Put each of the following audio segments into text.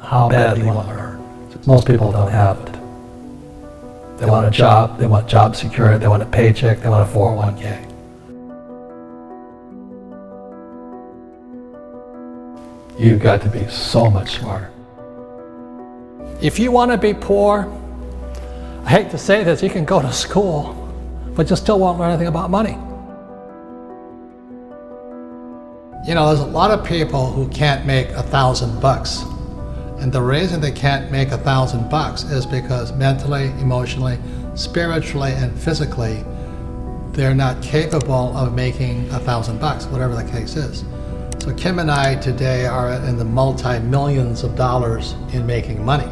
how badly you want to earn. Most people don't have it. They want a job, they want job security, they want a paycheck, they want a 401k. You've got to be so much smarter. If you want to be poor, I hate to say this, you can go to school, but you still won't learn anything about money. You know, there's a lot of people who can't make $1,000. And the reason they can't make $1,000 is because mentally, emotionally, spiritually, and physically, they're not capable of making $1,000, whatever the case is. So Kim and I today are in the multi-millions of dollars in making money.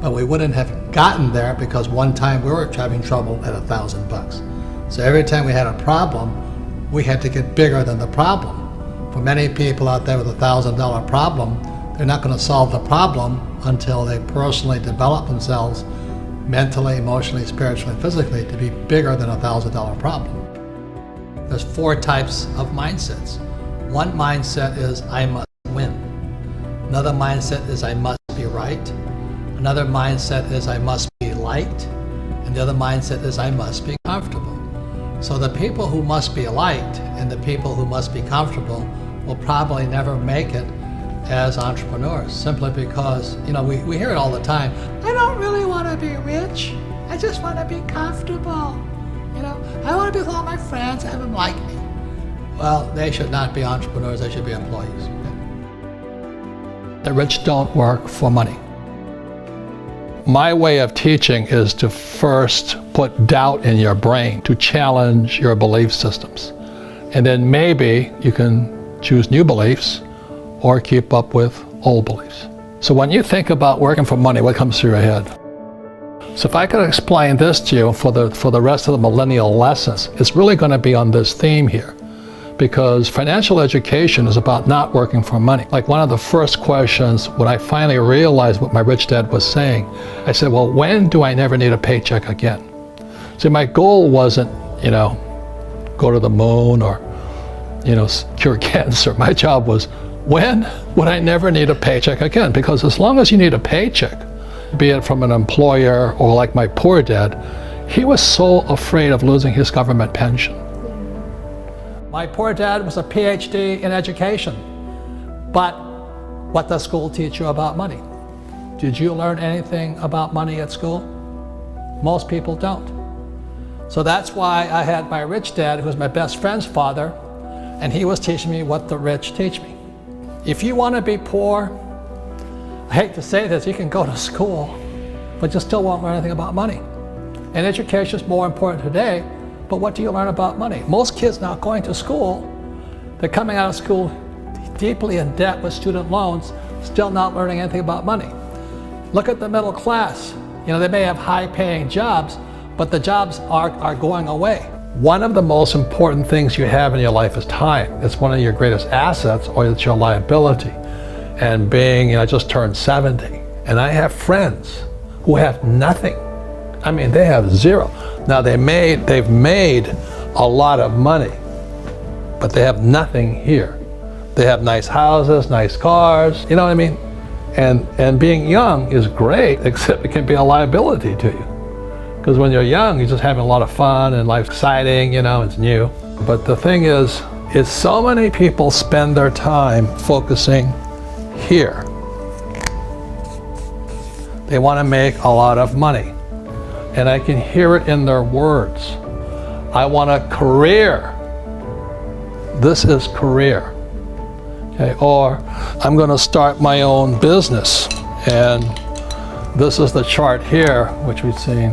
But we wouldn't have gotten there because one time we were having trouble at $1,000. So every time we had a problem, we had to get bigger than the problem. For many people out there with $1,000 problem, they're not going to solve the problem until they personally develop themselves mentally, emotionally, spiritually, and physically to be bigger than $1,000 problem. There's 4 types of mindsets. One mindset is I must win. Another mindset is I must be right. Another mindset is I must be liked. And the other mindset is I must be comfortable. So the people who must be liked and the people who must be comfortable will probably never make it as entrepreneurs, simply because, you know, we hear it all the time. I don't really want to be rich. I just want to be comfortable. You know, I want to be with all my friends, have them like me. Well, they should not be entrepreneurs, they should be employees. The rich don't work for money. My way of teaching is to first put doubt in your brain, to challenge your belief systems. And then maybe you can choose new beliefs or keep up with old beliefs. So when you think about working for money, what comes through your head? So if I could explain this to you for the rest of the millennial lessons, it's really going to be on this theme here. Because financial education is about not working for money. Like one of the first questions when I finally realized what my rich dad was saying, I said, well, when do I never need a paycheck again? See, my goal wasn't, you know, go to the moon or, you know, cure cancer. My job was, when would I never need a paycheck again? Because as long as you need a paycheck, be it from an employer or like my poor dad, he was so afraid of losing his government pension. My poor dad was a PhD in education, but what does school teach you about money? Did you learn anything about money at school? Most people don't. So that's why I had my rich dad, who was my best friend's father, and he was teaching me what the rich teach me. If you want to be poor, I hate to say this, you can go to school, but you still won't learn anything about money. And education is more important today, but what do you learn about money? Most kids now going to school, they're coming out of school deeply in debt with student loans, still not learning anything about money. Look at the middle class. You know, they may have high-paying jobs, but the jobs are going away. One of the most important things you have in your life is time. It's one of your greatest assets, or it's your liability. And being, you know, I just turned 70, and I have friends who have nothing. I mean, they have zero. Now they've made a lot of money, but they have nothing here. They have nice houses, nice cars, you know what I mean? And being young is great, except it can be a liability to you. Because when you're young, you're just having a lot of fun and life's exciting, you know, it's new. But the thing is so many people spend their time focusing here. They want to make a lot of money. And I can hear it in their words. I want a career. This is career. Okay, or I'm going to start my own business. And this is the chart here, which we've seen.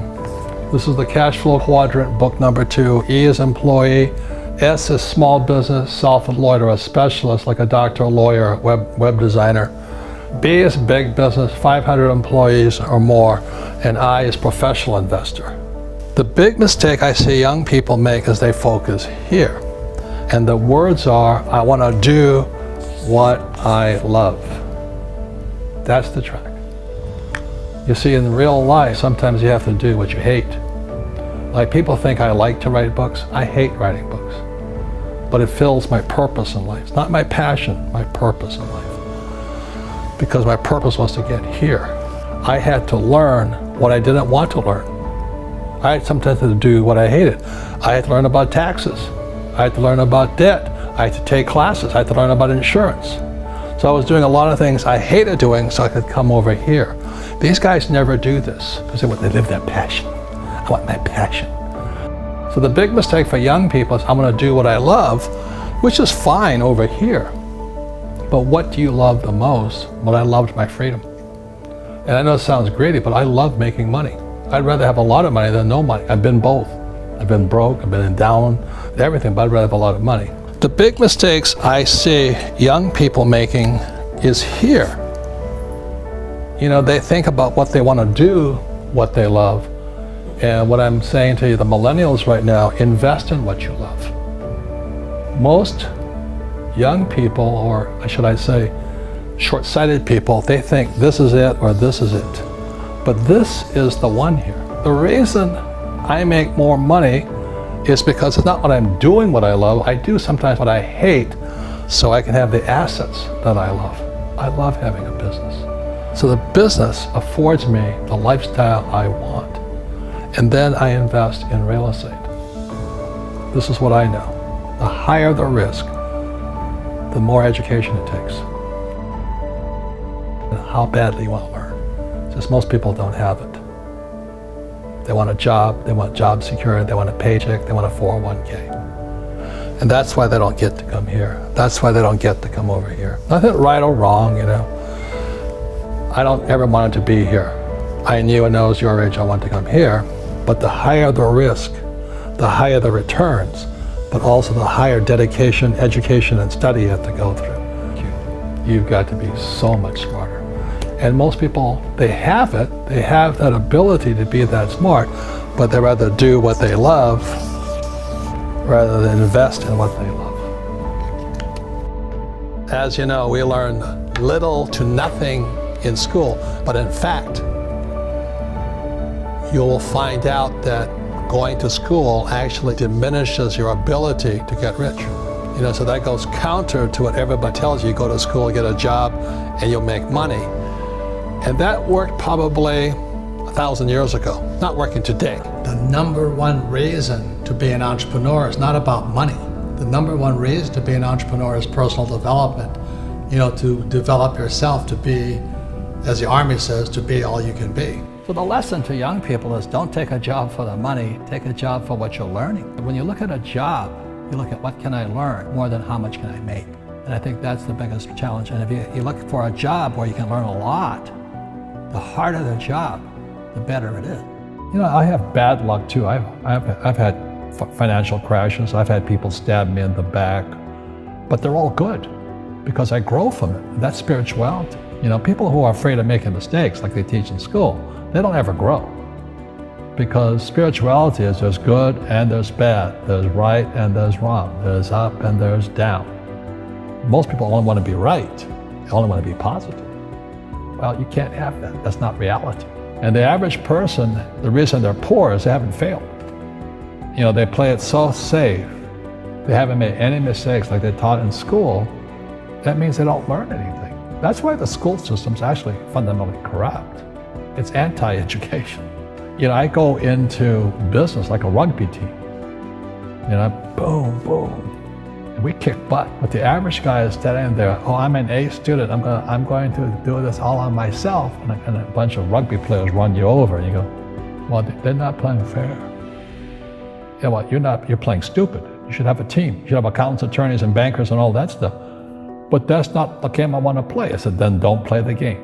This is the cash flow quadrant, book number 2. E is employee. S is small business, self-employed, or a specialist like a doctor, a lawyer, web designer. B is big business, 500 employees or more. And I is professional investor. The big mistake I see young people make is they focus here. And the words are, I want to do what I love. That's the track. You see, in real life, sometimes you have to do what you hate. Like people think I like to write books. I hate writing books. But it fills my purpose in life. It's not my passion, my purpose in life. because my purpose was to get here. I had to learn what I didn't want to learn. I had sometimes to do what I hated. I had to learn about taxes. I had to learn about debt. I had to take classes. I had to learn about insurance. So I was doing a lot of things I hated doing so I could come over here. These guys never do this because they live that passion. I want my passion. So the big mistake for young people is I'm going to do what I love, which is fine over here. But what do you love the most? Well, I loved my freedom. And I know it sounds greedy, but I love making money. I'd rather have a lot of money than no money. I've been both. I've been broke, I've been down, everything, but I'd rather have a lot of money. The big mistakes I see young people making is here. You know, they think about what they want to do, what they love. And what I'm saying to you, the millennials right now, invest in what you love. Most young people, or should I say, short-sighted people, they think this is it or this is it. But this is the one here. The reason I make more money is because it's not what I'm doing what I love. I do sometimes what I hate so I can have the assets that I love. I love having a business. So the business affords me the lifestyle I want. And then I invest in real estate. This is what I know. The higher the risk, the more education it takes. And how badly you want to learn. Just most people don't have it. They want a job, they want job security, they want a paycheck, they want a 401k. And that's why they don't get to come here. That's why they don't get to come over here. Nothing right or wrong, you know. I don't ever want it to be here. I knew when I was your age I wanted to come here, but the higher the risk, the higher the returns, but also the higher dedication, education, and study you have to go through. You've got to be so much smarter. And most people, they have it, they have that ability to be that smart, but they rather do what they love rather than invest in what they love. As you know, we learn little to nothing in school, but in fact, you will find out that going to school actually diminishes your ability to get rich. You know, so that goes counter to what everybody tells you. Go to school, get a job, and you'll make money. And that worked probably 1,000 years ago, not working today. The number one reason to be an entrepreneur is not about money. The number one reason to be an entrepreneur is personal development. You know, to develop yourself to be, as the Army says, to be all you can be. So the lesson to young people is don't take a job for the money, take a job for what you're learning. When you look at a job, you look at what can I learn more than how much can I make. And I think that's the biggest challenge. And if you look for a job where you can learn a lot, the harder the job, the better it is. You know, I have bad luck too. I've had financial crashes. I've had people stab me in the back, but they're all good because I grow from it. That's spirituality. You know, people who are afraid of making mistakes, like they teach in school, they don't ever grow. Because spirituality is there's good and there's bad, there's right and there's wrong, there's up and there's down. Most people only want to be right, they only want to be positive. Well, you can't have that, that's not reality. And the average person, the reason they're poor is they haven't failed. You know, they play it so safe, they haven't made any mistakes like they taught in school. That means they don't learn anything. That's why the school system's actually fundamentally corrupt. It's anti-education. You know, I go into business like a rugby team. You know, boom, boom, and we kick butt. But the average guy is standing there, oh, I'm an A student, I'm going to do this all on myself. And a bunch of rugby players run you over, and you go, well, they're not playing fair. You know what, you're playing stupid. You should have a team. You should have accountants, attorneys, and bankers, and all that stuff. But that's not the game I want to play. I said, then don't play the game.